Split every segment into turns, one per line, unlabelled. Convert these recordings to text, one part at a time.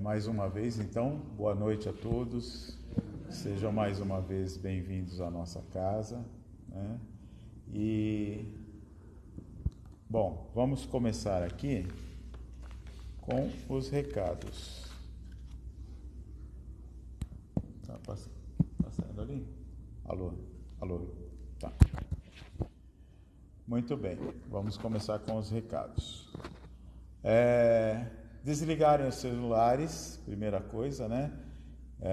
Mais uma vez, então, boa noite a todos. Sejam mais uma vez bem-vindos à nossa casa, né? Bom, vamos começar aqui com os recados. Tá saindo ali? Alô? Tá. Muito bem, vamos começar com os recados. Desligarem os celulares, primeira coisa, né?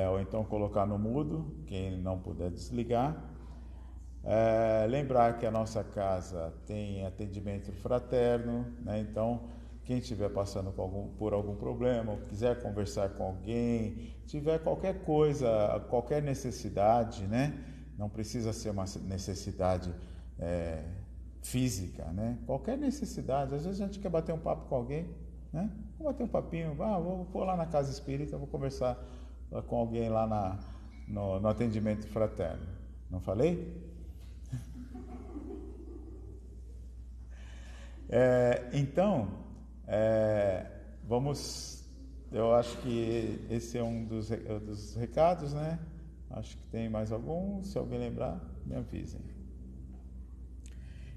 Ou então colocar no mudo, quem não puder desligar. Lembrar que a nossa casa tem atendimento fraterno, né? Então, quem estiver passando por algum problema, ou quiser conversar com alguém, tiver qualquer coisa, qualquer necessidade, né? Não precisa ser uma necessidade física, né? Qualquer necessidade. Às vezes a gente quer bater um papo com alguém, né? Vou bater um papinho, vou lá na casa espírita, vou conversar com alguém lá no atendimento fraterno. Não falei? Então, eu acho que esse é um dos recados, né? Acho que tem mais algum, se alguém lembrar, me avisem.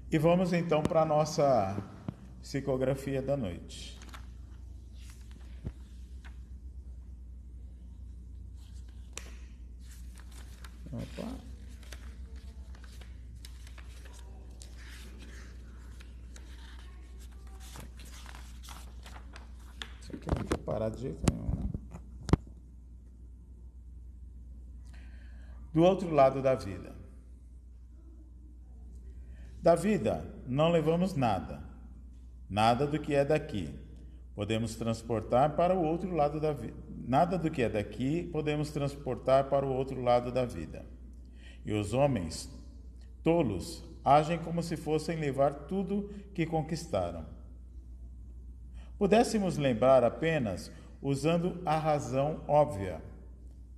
E vamos então para a nossa psicografia da noite. Opa. Isso aqui não quer parar de jeito nenhum, né? Do outro lado da vida. Da vida não levamos nada do que é daqui. Podemos transportar para o outro lado da vida. Nada do que é daqui podemos transportar para o outro lado da vida. E os homens tolos agem como se fossem levar tudo que conquistaram. Pudéssemos lembrar apenas usando a razão óbvia,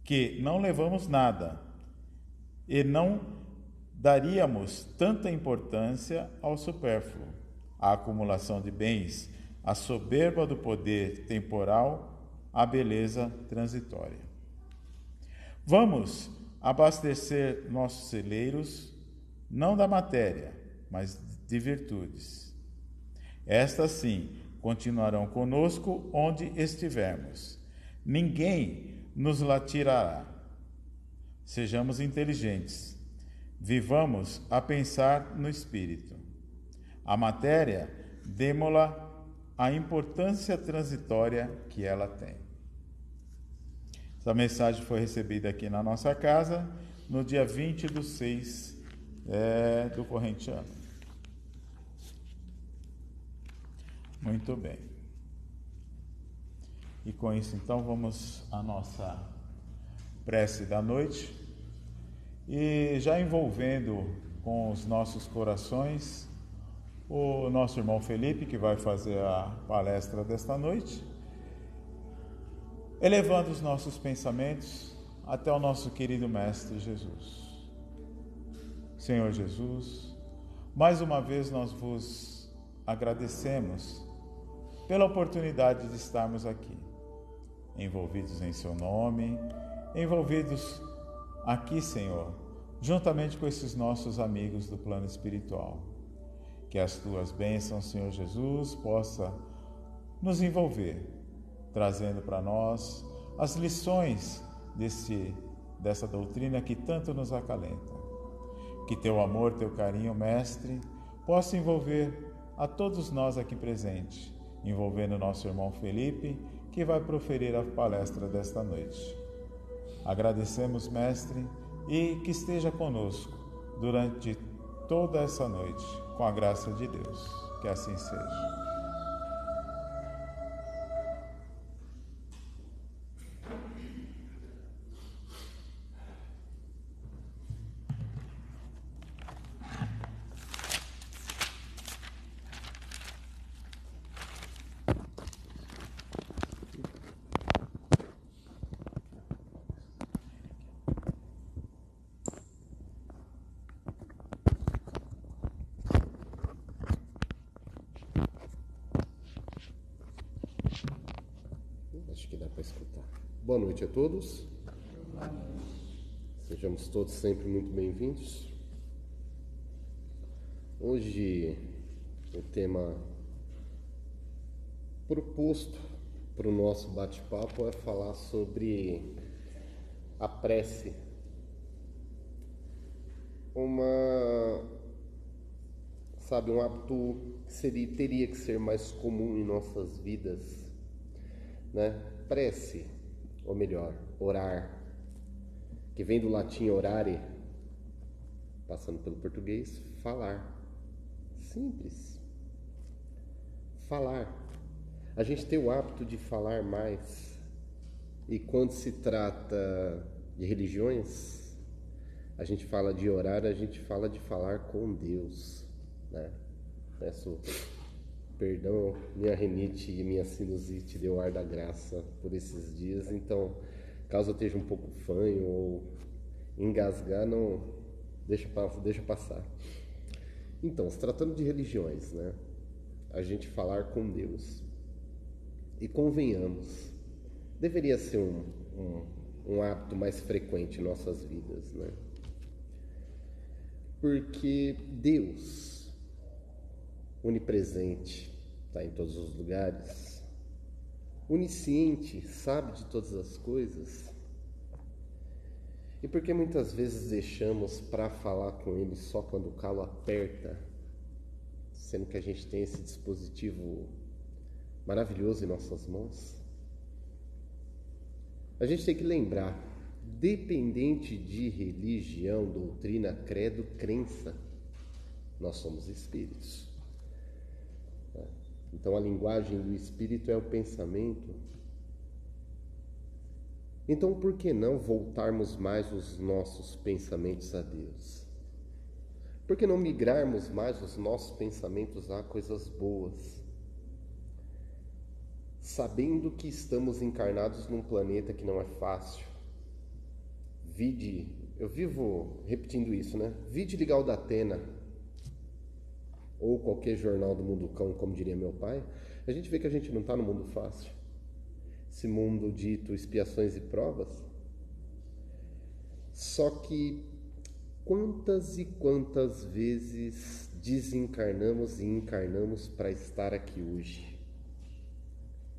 que não levamos nada, e não daríamos tanta importância ao supérfluo, à acumulação de bens, à soberba do poder temporal, à beleza transitória. Vamos abastecer nossos celeiros, não da matéria, mas de virtudes. Estas, sim, continuarão conosco onde estivermos. Ninguém nos lá tirará. Sejamos inteligentes. Vivamos a pensar no espírito. A matéria, demo-la a importância transitória que ela tem. Essa mensagem foi recebida aqui na nossa casa no dia 20/6 do corrente ano. Muito bem. E com isso, então, vamos à nossa prece da noite. E já envolvendo com os nossos corações o nosso irmão Felipe, que vai fazer a palestra desta noite, elevando os nossos pensamentos até o nosso querido Mestre Jesus. Senhor Jesus, mais uma vez nós vos agradecemos pela oportunidade de estarmos aqui, envolvidos em seu nome, envolvidos aqui, Senhor, juntamente com esses nossos amigos do plano espiritual. Que as tuas bênçãos, Senhor Jesus, possa nos envolver, trazendo para nós as lições dessa doutrina que tanto nos acalenta. Que teu amor, teu carinho, Mestre, possa envolver a todos nós aqui presentes, envolvendo nosso irmão Felipe, que vai proferir a palestra desta noite. Agradecemos, Mestre, e que esteja conosco durante toda essa noite, com a graça de Deus. Que assim seja.
para escutar. Boa noite a todos. Sejamos todos sempre muito bem-vindos. Hoje o tema proposto para o nosso bate-papo é falar sobre a prece. Um hábito que teria que ser mais comum em nossas vidas, né? Prece, ou melhor, orar, que vem do latim orare, passando pelo português, falar. Simples. Falar. A gente tem o hábito de falar mais, e quando se trata de religiões, a gente fala de orar, a gente fala de falar com Deus, né? Peço perdão, minha rinite e minha sinusite deu ar da graça por esses dias, então caso eu esteja um pouco fanho ou engasgar, não deixa passar. Então, se tratando de religiões, né? A gente falar com Deus. E convenhamos, deveria ser um hábito mais frequente em nossas vidas, né? Porque Deus, onipresente, está em todos os lugares, onisciente, sabe de todas as coisas, e porque muitas vezes deixamos para falar com Ele só quando o calo aperta, sendo que a gente tem esse dispositivo maravilhoso em nossas mãos. A gente tem que lembrar, dependente de religião, doutrina, credo, crença, nós somos espíritos. Então a linguagem do espírito é o pensamento. Então por que não voltarmos mais os nossos pensamentos a Deus? Por que não migrarmos mais os nossos pensamentos a coisas boas? Sabendo que estamos encarnados num planeta que não é fácil. Eu vivo repetindo isso, né? Vide ligar o Datena, ou qualquer jornal do Mundo Cão, como diria meu pai, a gente vê que a gente não está no mundo fácil. Esse mundo dito expiações e provas. Só que quantas e quantas vezes desencarnamos e encarnamos para estar aqui hoje?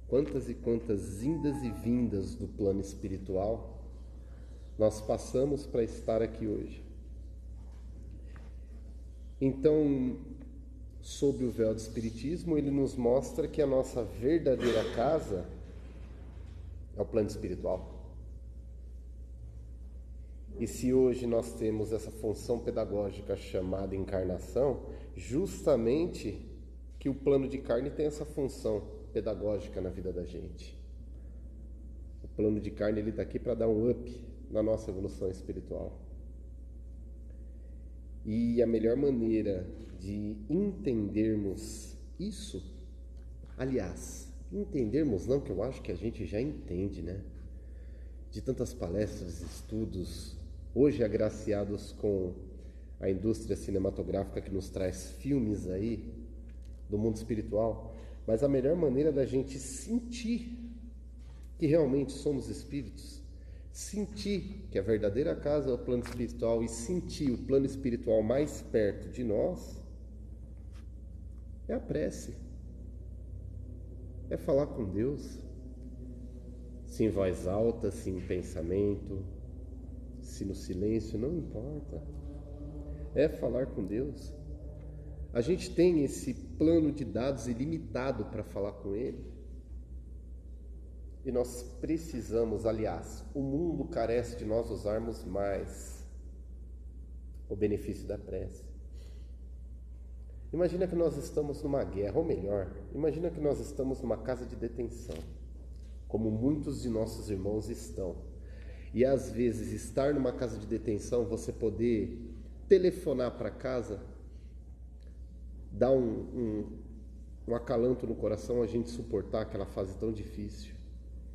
Quantas e quantas indas e vindas do plano espiritual nós passamos para estar aqui hoje? Então, sob o véu do Espiritismo, ele nos mostra que a nossa verdadeira casa é o plano espiritual. E se hoje nós temos essa função pedagógica chamada encarnação, justamente que o plano de carne tem essa função pedagógica na vida da gente. O plano de carne ele está aqui para dar um up na nossa evolução espiritual. E a melhor maneira de entendermos isso, aliás, entendermos não, que eu acho que a gente já entende, né? De tantas palestras, estudos, hoje agraciados com a indústria cinematográfica que nos traz filmes aí do mundo espiritual, mas a melhor maneira da gente sentir que realmente somos espíritos, sentir que a verdadeira casa é o plano espiritual e sentir o plano espiritual mais perto de nós, é a prece. É falar com Deus, se em voz alta, se em pensamento, se no silêncio, não importa. É falar com Deus. A gente tem esse plano de dados ilimitado para falar com Ele. E nós precisamos, aliás, o mundo carece de nós usarmos mais o benefício da prece. Imagina que nós estamos numa guerra, ou melhor, imagina que nós estamos numa casa de detenção, como muitos de nossos irmãos estão. E às vezes estar numa casa de detenção, você poder telefonar para casa, dá um acalanto no coração a gente suportar aquela fase tão difícil.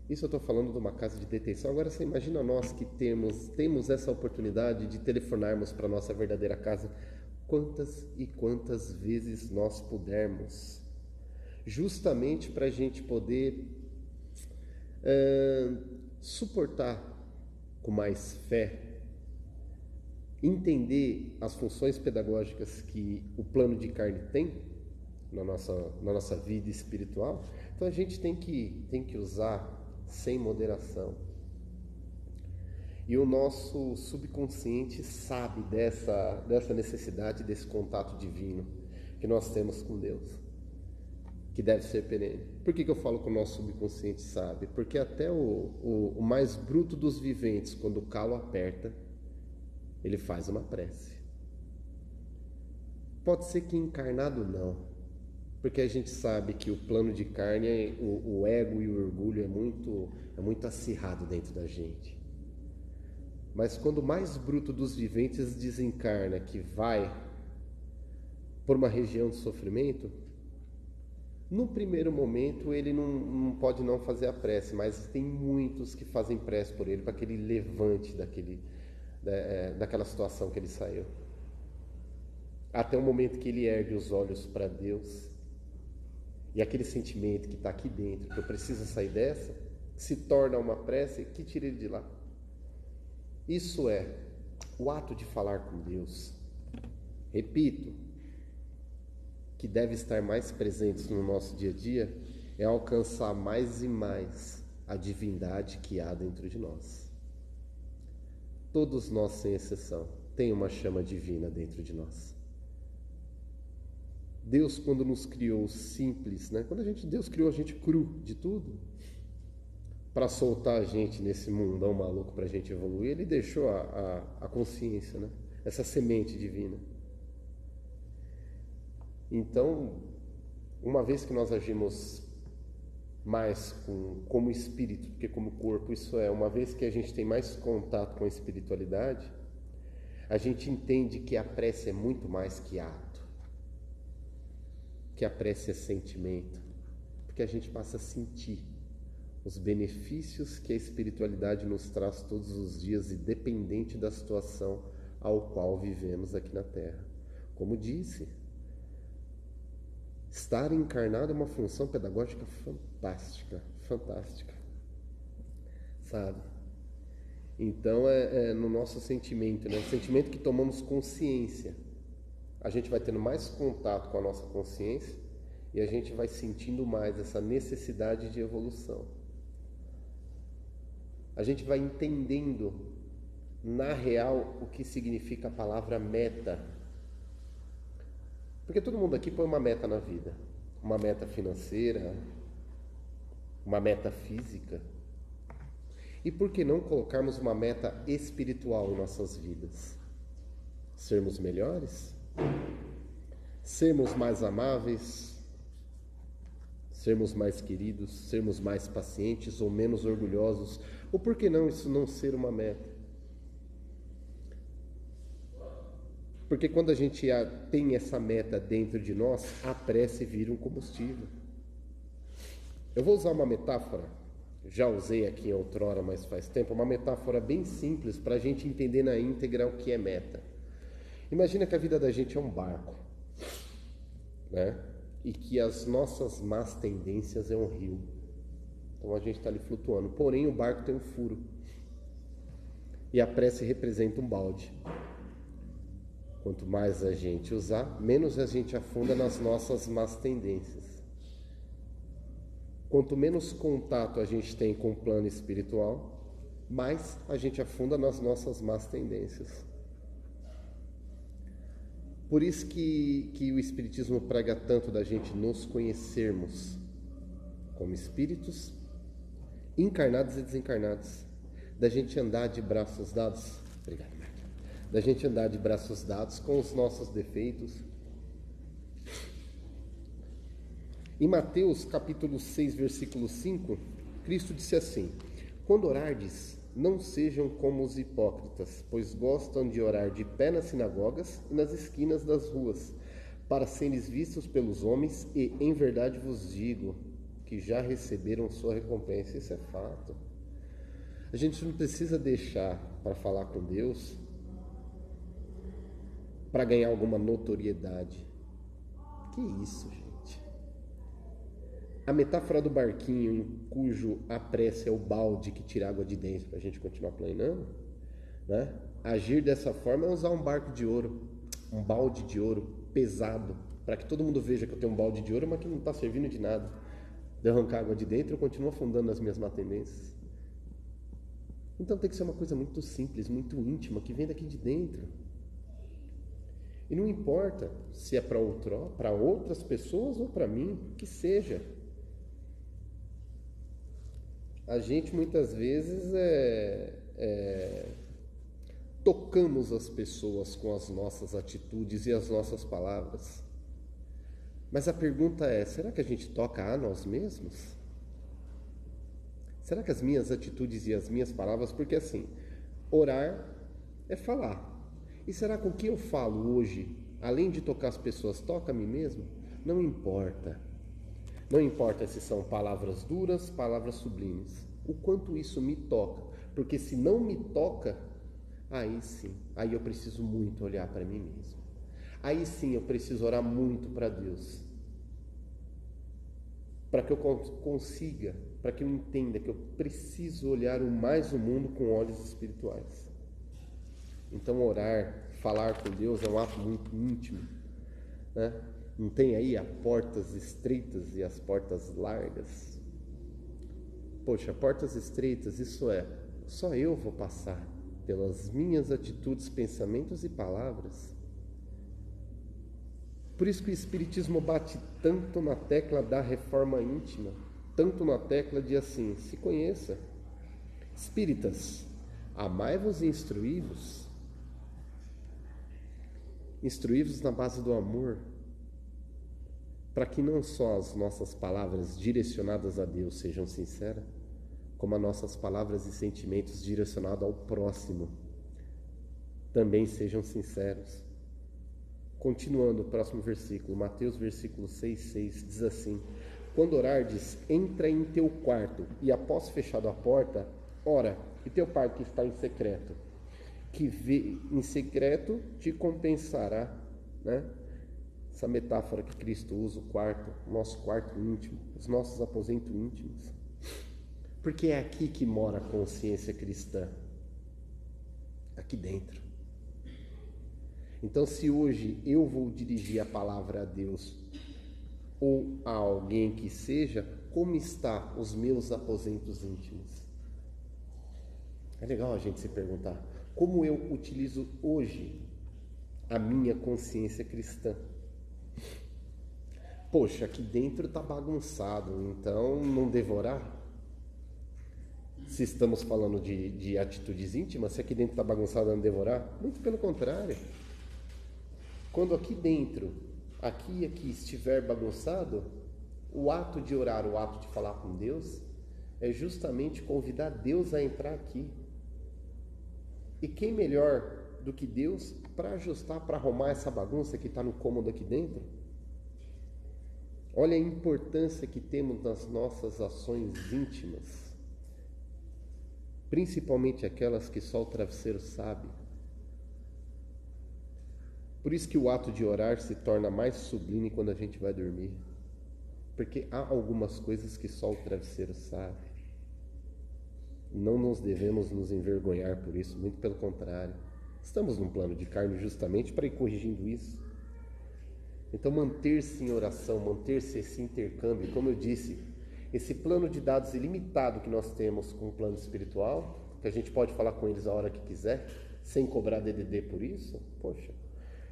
Isso eu estou falando de uma casa de detenção. Agora você imagina nós que temos essa oportunidade de telefonarmos para a nossa verdadeira casa quantas e quantas vezes nós pudermos, justamente para a gente poder suportar com mais fé, entender as funções pedagógicas que o plano de carne tem na nossa vida espiritual. Então a gente tem que usar sem moderação. E o nosso subconsciente sabe dessa necessidade, desse contato divino que nós temos com Deus, que deve ser perene. Por que eu falo que o nosso subconsciente sabe? Porque até o mais bruto dos viventes, quando o calo aperta, ele faz uma prece. Pode ser que encarnado não, porque a gente sabe que o plano de carne, o ego e o orgulho é muito acirrado dentro da gente. Mas quando o mais bruto dos viventes desencarna, que vai por uma região de sofrimento, no primeiro momento ele não pode não fazer a prece, mas tem muitos que fazem prece por ele, para que ele levante daquela situação que ele saiu. Até o momento que ele ergue os olhos para Deus, e aquele sentimento que está aqui dentro, que eu preciso sair dessa, se torna uma prece que tira ele de lá. Isso é o ato de falar com Deus. Repito, que deve estar mais presente no nosso dia a dia, é alcançar mais e mais a divindade que há dentro de nós. Todos nós, sem exceção, tem uma chama divina dentro de nós. Deus, quando nos criou simples, né? Deus criou a gente cru de tudo, para soltar a gente nesse mundão maluco, para a gente evoluir, Ele deixou a consciência, né? Essa semente divina. Então, uma vez que nós agimos mais como espírito do que como corpo, isso é, uma vez que a gente tem mais contato com a espiritualidade, a gente entende que a prece é muito mais que ato, que a prece é sentimento, porque a gente passa a sentir os benefícios que a espiritualidade nos traz todos os dias, independente da situação ao qual vivemos aqui na Terra. Como disse, estar encarnado é uma função pedagógica fantástica, sabe? Então é no nosso sentimento, né? O sentimento que tomamos consciência, a gente vai tendo mais contato com a nossa consciência e a gente vai sentindo mais essa necessidade de evolução. A gente vai entendendo, na real, o que significa a palavra meta. Porque todo mundo aqui põe uma meta na vida. Uma meta financeira, uma meta física. E por que não colocarmos uma meta espiritual em nossas vidas? Sermos melhores? Sermos mais amáveis? Sermos mais queridos? Sermos mais pacientes ou menos orgulhosos? Ou por que não isso não ser uma meta? Porque quando a gente tem essa meta dentro de nós, a prece vira um combustível. Eu vou usar uma metáfora, já usei aqui outrora, mas faz tempo, uma metáfora bem simples para a gente entender na íntegra o que é meta. Imagina que a vida da gente é um barco, né? E que as nossas más tendências é um rio. Então a gente está ali flutuando, porém o barco tem um furo. E a prece representa um balde. Quanto mais a gente usar, menos a gente afunda nas nossas más tendências. Quanto menos contato a gente tem com o plano espiritual, mais a gente afunda nas nossas más tendências. Por isso que o Espiritismo prega tanto da gente nos conhecermos como espíritos, encarnados e desencarnados, da gente andar de braços dados. Obrigado, Marta. Da gente andar de braços dados com os nossos defeitos. Em Mateus capítulo 6, versículo 5, Cristo disse assim: quando orardes, não sejam como os hipócritas, pois gostam de orar de pé nas sinagogas e nas esquinas das ruas, para serem vistos pelos homens, e em verdade vos digo que já receberam sua recompensa. Isso é fato. A gente não precisa deixar para falar com Deus para ganhar alguma notoriedade. Que isso, gente? A metáfora do barquinho, em cujo a prece é o balde que tira água de dentro para a gente continuar planando, né? Agir dessa forma é usar um barco de ouro, um balde de ouro pesado, para que todo mundo veja que eu tenho um balde de ouro, mas que não está servindo de nada. De arrancar água de dentro, eu continuo afundando nas minhas más tendências. Então tem que ser uma coisa muito simples, muito íntima, que vem daqui de dentro. E não importa se é para outras pessoas ou para mim, que seja. A gente muitas vezes tocamos as pessoas com as nossas atitudes e as nossas palavras. Mas a pergunta é, será que a gente toca a nós mesmos? Será que as minhas atitudes e as minhas palavras, porque assim, orar é falar. E será que o que eu falo hoje, além de tocar as pessoas, toca a mim mesmo? Não importa. Não importa se são palavras duras, palavras sublimes. O quanto isso me toca. Porque se não me toca, aí sim, aí eu preciso muito olhar para mim mesmo. Aí sim eu preciso orar muito para Deus. Para que eu consiga, para que eu entenda que eu preciso olhar mais o mundo com olhos espirituais. Então orar, falar com Deus é um ato muito íntimo, né? Não tem aí as portas estreitas e as portas largas. Poxa, portas estreitas, isso é, só eu vou passar pelas minhas atitudes, pensamentos e palavras. Por isso que o Espiritismo bate tanto na tecla da reforma íntima, tanto na tecla de assim, se conheça. Espíritas, amai-vos e instruí-vos. Instruí-vos na base do amor, para que não só as nossas palavras direcionadas a Deus sejam sinceras, como as nossas palavras e sentimentos direcionados ao próximo também sejam sinceros. Continuando o próximo versículo, Mateus versículo 6,6, diz assim: quando orardes, entra em teu quarto, e após fechado a porta, ora, e teu pai que está em secreto, que vê em secreto te compensará, né? Essa metáfora que Cristo usa, o quarto, o nosso quarto íntimo, os nossos aposentos íntimos. Porque é aqui que mora a consciência cristã, aqui dentro. Então, se hoje eu vou dirigir a palavra a Deus ou a alguém que seja, como está os meus aposentos íntimos? É legal a gente se perguntar, como eu utilizo hoje a minha consciência cristã? Poxa, aqui dentro está bagunçado, então não devorar? Se estamos falando de atitudes íntimas, se aqui dentro está bagunçado, não devorar? Muito pelo contrário. Quando aqui dentro, aqui e aqui estiver bagunçado, o ato de orar, o ato de falar com Deus, é justamente convidar Deus a entrar aqui. E quem melhor do que Deus para ajustar, para arrumar essa bagunça que está no cômodo aqui dentro? Olha a importância que temos nas nossas ações íntimas, principalmente aquelas que só o travesseiro sabe. Por isso que o ato de orar se torna mais sublime quando a gente vai dormir, porque há algumas coisas que só o travesseiro sabe. Não nos devemos nos envergonhar por isso, muito pelo contrário. Estamos num plano de carne justamente para ir corrigindo isso. Então manter-se em oração, manter-se esse intercâmbio, como eu disse, esse plano de dados ilimitado que nós temos com o plano espiritual, que a gente pode falar com eles a hora que quiser, sem cobrar DDD por isso, poxa,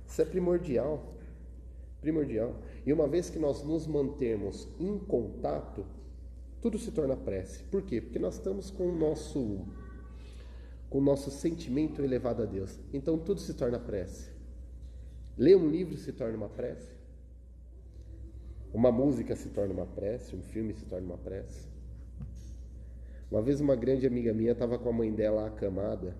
isso é primordial, primordial. E uma vez que nós nos mantermos em contato, tudo se torna prece. Por quê? Porque nós estamos com o nosso sentimento elevado a Deus. Então tudo se torna prece. Ler um livro se torna uma prece. Uma música se torna uma prece. Um filme se torna uma prece. Uma vez uma grande amiga minha estava com a mãe dela acamada.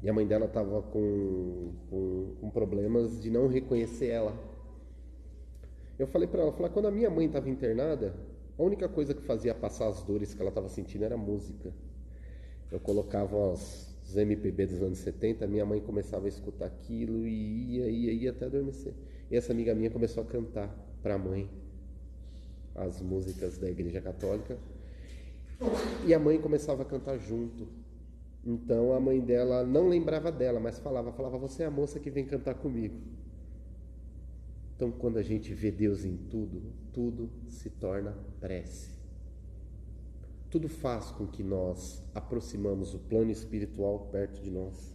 E a mãe dela estava com problemas de não reconhecer ela. Eu falei para ela, quando a minha mãe estava internada, a única coisa que fazia passar as dores que ela estava sentindo era música. Eu colocava os MPB dos anos 70, minha mãe começava a escutar aquilo e ia até adormecer. E essa amiga minha começou a cantar para a mãe. as músicas da Igreja Católica, e a mãe começava a cantar junto. Então a mãe dela não lembrava dela, mas falava, você é a moça que vem cantar comigo. Então quando a gente vê Deus em tudo, tudo se torna prece. Tudo faz com que nós aproximamos o plano espiritual perto de nós,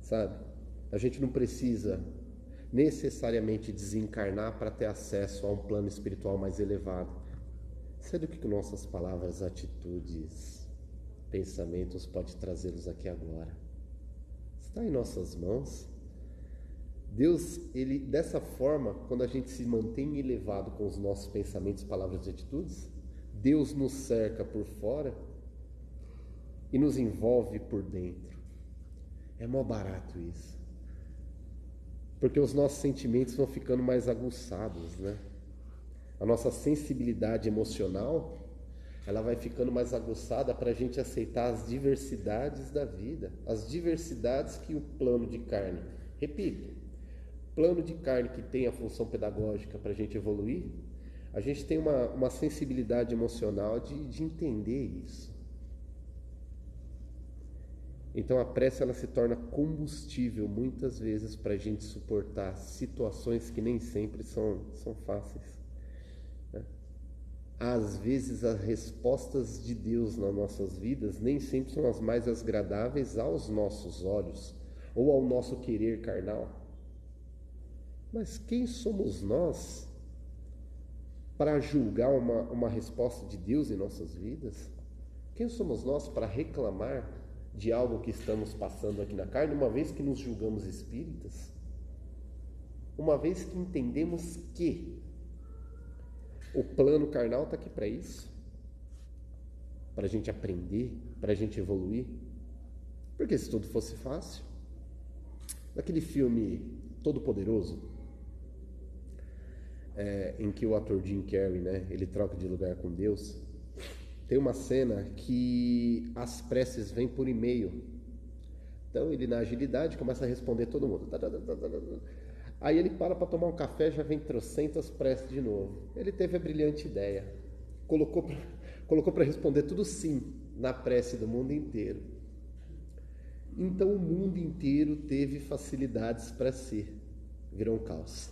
sabe? A gente não precisa necessariamente desencarnar para ter acesso a um plano espiritual mais elevado. Sabe o que nossas palavras, atitudes, pensamentos pode trazê-los aqui agora? Está em nossas mãos. Deus, ele dessa forma, quando a gente se mantém elevado com os nossos pensamentos, palavras e atitudes, Deus nos cerca por fora e nos envolve por dentro. É mó barato isso. Porque os nossos sentimentos vão ficando mais aguçados, né? A nossa sensibilidade emocional, ela vai ficando mais aguçada para a gente aceitar as diversidades da vida, as diversidades que o plano de carne, repito, plano de carne que tem a função pedagógica para a gente evoluir, a gente tem uma sensibilidade emocional de entender isso. Então a prece ela se torna combustível muitas vezes para a gente suportar situações que nem sempre são fáceis. Né? Às vezes as respostas de Deus nas nossas vidas nem sempre são as mais agradáveis aos nossos olhos ou ao nosso querer carnal. Mas quem somos nós para julgar uma resposta de Deus em nossas vidas? Quem somos nós para reclamar de algo que estamos passando aqui na carne, uma vez que nos julgamos espíritas? Uma vez que entendemos que o plano carnal está aqui para isso, para a gente aprender, para a gente evoluir. Porque se tudo fosse fácil, naquele filme Todo-Poderoso, em que o ator Jim Carrey, né, ele troca de lugar com Deus, tem uma cena que as preces vêm por e-mail. Então ele, na agilidade, começa a responder todo mundo. Aí ele para tomar um café, já vem trocentas preces de novo. Ele teve a brilhante ideia, colocou para responder tudo sim na prece do mundo inteiro. Então o mundo inteiro teve facilidades para si. Virou um caos,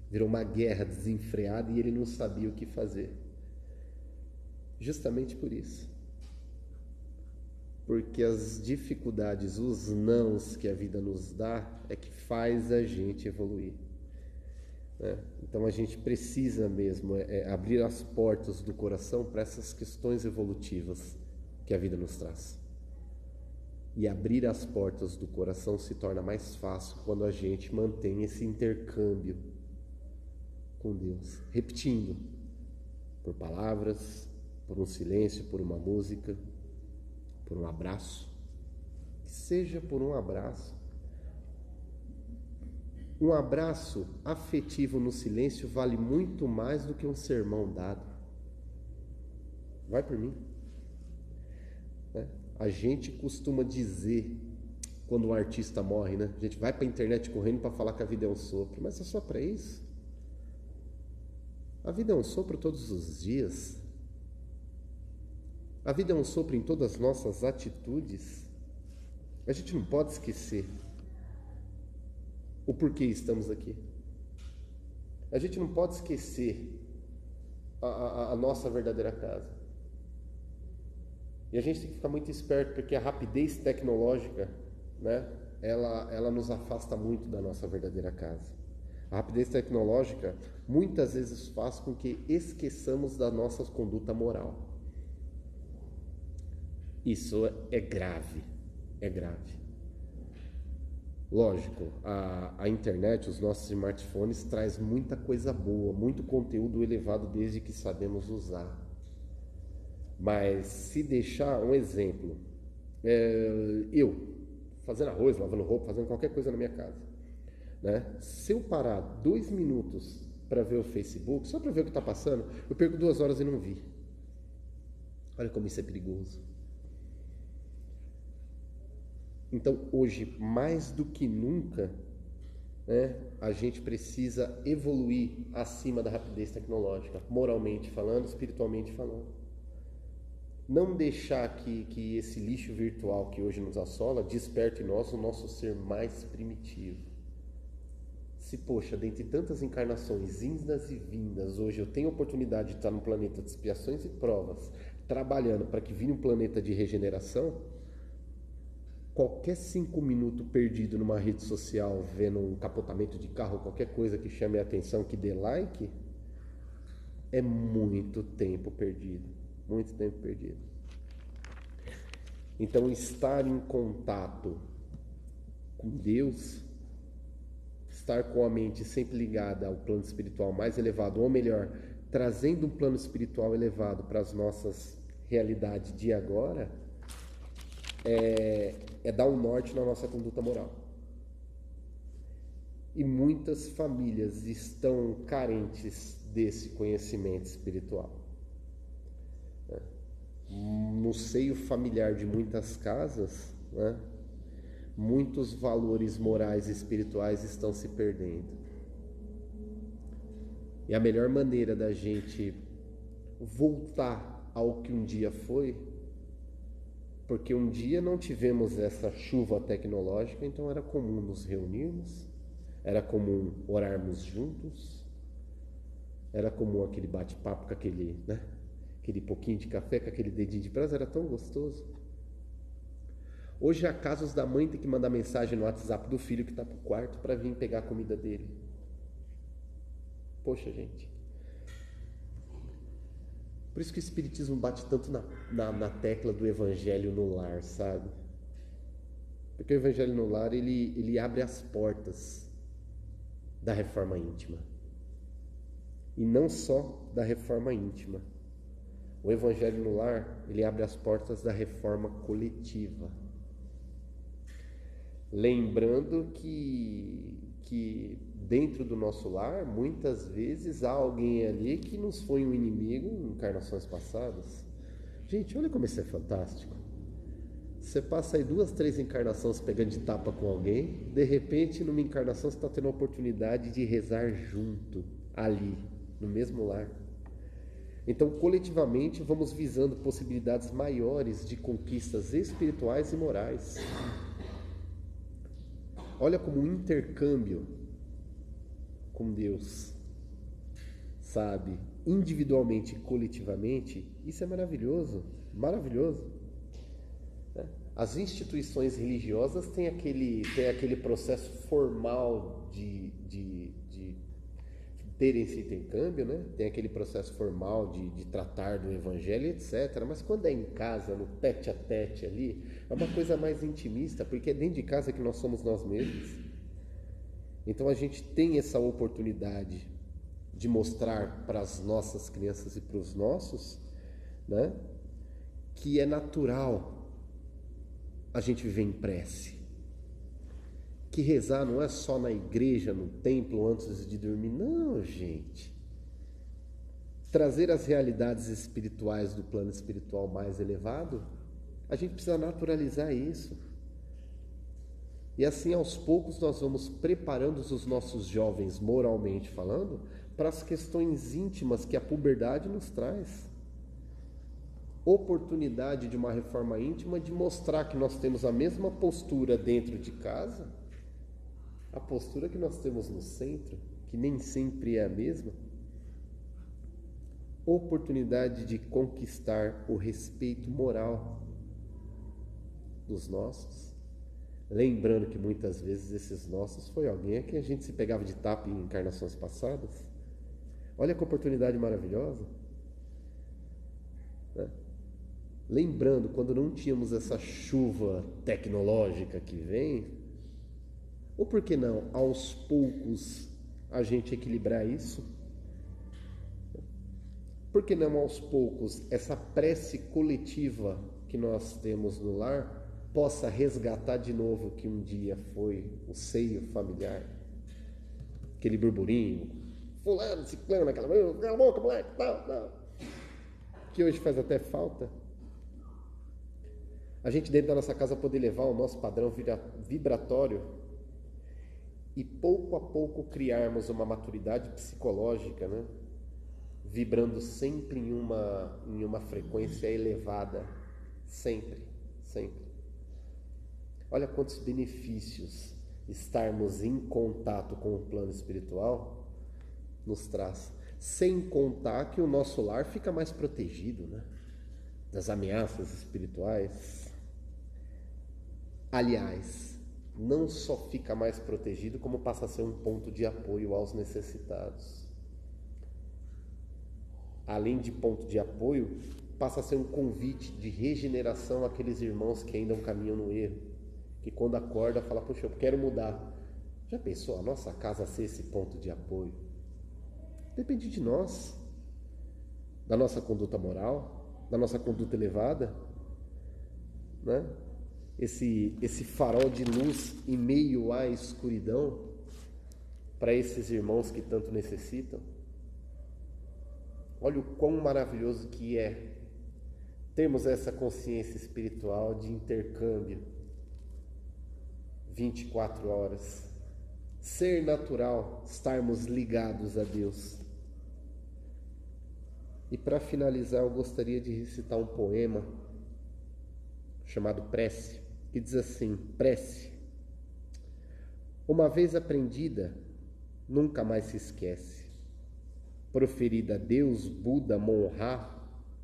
virou uma guerra desenfreada e ele não sabia o que fazer. Justamente por isso. Porque as dificuldades, os nãos que a vida nos dá, é que faz a gente evoluir. Né? Então a gente precisa mesmo abrir as portas do coração para essas questões evolutivas que a vida nos traz. E abrir as portas do coração se torna mais fácil quando a gente mantém esse intercâmbio com Deus, repetindo por palavras, por um silêncio, por uma música, por um abraço, que seja por um abraço. Um abraço afetivo no silêncio vale muito mais do que um sermão dado. Vai por mim. Né? A gente costuma dizer, quando um artista morre, né? A gente vai para a internet correndo para falar que a vida é um sopro, mas é só para isso? A vida é um sopro todos os dias. A vida é um sopro em todas as nossas atitudes. A gente não pode esquecer o porquê estamos aqui. A gente não pode esquecer a nossa verdadeira casa. E a gente tem que ficar muito esperto, porque a rapidez tecnológica, né, ela nos afasta muito da nossa verdadeira casa. A rapidez tecnológica muitas vezes faz com que esqueçamos da nossa conduta moral. Isso é grave, é grave. Lógico, a internet, os nossos smartphones traz muita coisa boa, muito conteúdo elevado desde que sabemos usar. Mas se deixar um exemplo, eu fazendo arroz, lavando roupa, fazendo qualquer coisa na minha casa, né? Se eu parar 2 minutos para ver o Facebook, só para ver o que está passando, eu perco 2 horas e não vi. Olha como isso é perigoso. Então hoje, mais do que nunca, né, a gente precisa evoluir acima da rapidez tecnológica, moralmente falando, espiritualmente falando. Não deixar que esse lixo virtual que hoje nos assola desperte em nós o nosso ser mais primitivo. Se, poxa, dentre tantas encarnações, indas e vindas, hoje eu tenho a oportunidade de estar num planeta de expiações e provas, trabalhando para que vire um planeta de regeneração, qualquer 5 minutos perdido numa rede social, vendo um capotamento de carro, qualquer coisa que chame a atenção, que dê like, é muito tempo perdido. Muito tempo perdido. Então, estar em contato com Deus, estar com a mente sempre ligada ao plano espiritual mais elevado, ou melhor, trazendo um plano espiritual elevado para as nossas realidades de agora, é dar um norte na nossa conduta moral. E muitas famílias estão carentes desse conhecimento espiritual. No seio familiar de muitas casas, né, muitos valores morais e espirituais estão se perdendo. E a melhor maneira da gente voltar ao que um dia foi, porque um dia não tivemos essa chuva tecnológica, então era comum nos reunirmos, era comum orarmos juntos, era comum aquele bate-papo com aquele, né, aquele pouquinho de café, com aquele dedinho de prosa, era tão gostoso. Hoje há casos da mãe ter que mandar mensagem no WhatsApp do filho que está pro quarto para vir pegar a comida dele. Poxa, gente. Por isso que o Espiritismo bate tanto na tecla do Evangelho no lar, sabe? Porque o Evangelho no lar, ele abre as portas da reforma íntima. E não só da reforma íntima. O Evangelho no lar, ele abre as portas da reforma coletiva. Lembrando que dentro do nosso lar, muitas vezes há alguém ali que nos foi um inimigo em encarnações passadas. Gente, olha como isso é fantástico. Você passa aí 2, 3 encarnações pegando de tapa com alguém, de repente, numa encarnação, você está tendo a oportunidade de rezar junto, ali, no mesmo lar. Então, coletivamente, vamos visando possibilidades maiores de conquistas espirituais e morais. Olha como um intercâmbio com Deus, sabe, individualmente e coletivamente, isso é maravilhoso, maravilhoso. As instituições religiosas têm aquele processo formal de terem esse intercâmbio, né? Tem aquele processo formal de tratar do evangelho, etc. Mas quando é em casa, no tete a tete ali, é uma coisa mais intimista, porque é dentro de casa que nós somos nós mesmos. Então a gente tem essa oportunidade de mostrar para as nossas crianças e para os nossos, né, que é natural a gente viver em prece. Que rezar não é só na igreja, no templo, antes de dormir. Não, gente. Trazer as realidades espirituais do plano espiritual mais elevado, a gente precisa naturalizar isso. E assim, aos poucos, nós vamos preparando os nossos jovens, moralmente falando, para as questões íntimas que a puberdade nos traz. Oportunidade de uma reforma íntima, de mostrar que nós temos a mesma postura dentro de casa, a postura que nós temos no centro, que nem sempre é a mesma. Oportunidade de conquistar o respeito moral dos nossos. Lembrando que muitas vezes esses nossos foi alguém a quem a gente se pegava de tapa em encarnações passadas. Olha que oportunidade maravilhosa. Né? Lembrando, quando não tínhamos essa chuva tecnológica que vem, ou por que não, aos poucos, a gente equilibrar isso? Por que não, aos poucos, essa prece coletiva que nós temos no lar possa resgatar de novo o que um dia foi o seio familiar? Aquele burburinho, fulano, ciclano, cala a boca, moleque, não. Que hoje faz até falta. A gente dentro da nossa casa poder levar o nosso padrão vibratório e pouco a pouco criarmos uma maturidade psicológica, né? Vibrando sempre em uma frequência elevada, sempre. Olha quantos benefícios estarmos em contato com o plano espiritual nos traz. Sem contar que o nosso lar fica mais protegido, né? Das ameaças espirituais. Aliás, não só fica mais protegido, como passa a ser um ponto de apoio aos necessitados. Além de ponto de apoio, passa a ser um convite de regeneração àqueles irmãos que ainda caminham no erro, que quando acorda fala, poxa, eu quero mudar. Já pensou a nossa casa ser esse ponto de apoio? Depende de nós, da nossa conduta moral, da nossa conduta elevada, né? Esse farol de luz em meio à escuridão para esses irmãos que tanto necessitam. Olha o quão maravilhoso que é termos essa consciência espiritual de intercâmbio 24 horas. Ser natural estarmos ligados a Deus. E para finalizar, eu gostaria de recitar um poema chamado Prece, que diz assim: prece. Uma vez aprendida, nunca mais se esquece. Proferida a Deus, Buda, Monra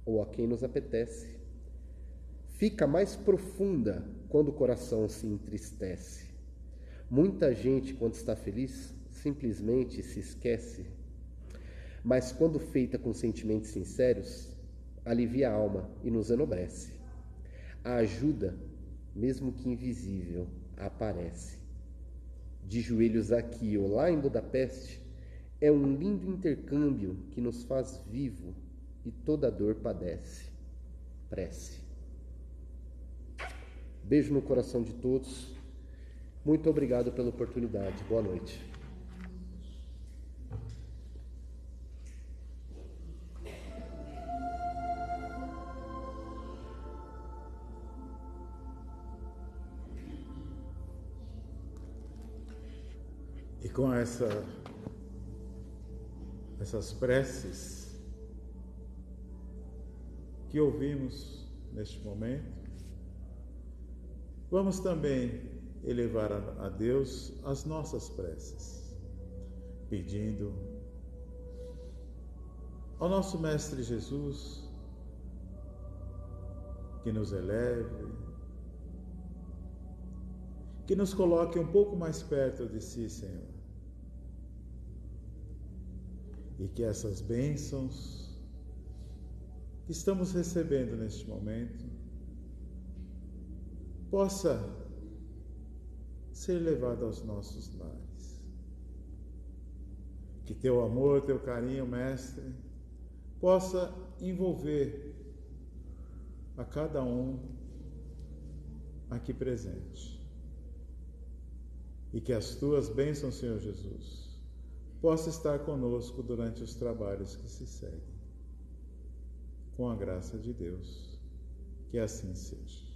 ou a quem nos apetece. Fica mais profunda quando o coração se entristece. Muita gente, quando está feliz, simplesmente se esquece. Mas quando feita com sentimentos sinceros, alivia a alma e nos enobrece. A ajuda, mesmo que invisível, aparece. De joelhos aqui ou lá em Budapeste, é um lindo intercâmbio que nos faz vivo e toda dor padece. Prece. Beijo no coração de todos. Muito obrigado pela oportunidade. Boa noite.
E com essas preces que ouvimos neste momento, vamos também elevar a Deus as nossas preces, pedindo ao nosso Mestre Jesus que nos eleve, que nos coloque um pouco mais perto de si, Senhor. E que essas bênçãos que estamos recebendo neste momento possa ser levada aos nossos lares. Que teu amor, teu carinho, Mestre, possa envolver a cada um aqui presente. E que as tuas bênçãos, Senhor Jesus, possa estar conosco durante os trabalhos que se seguem. Com a graça de Deus, que assim seja.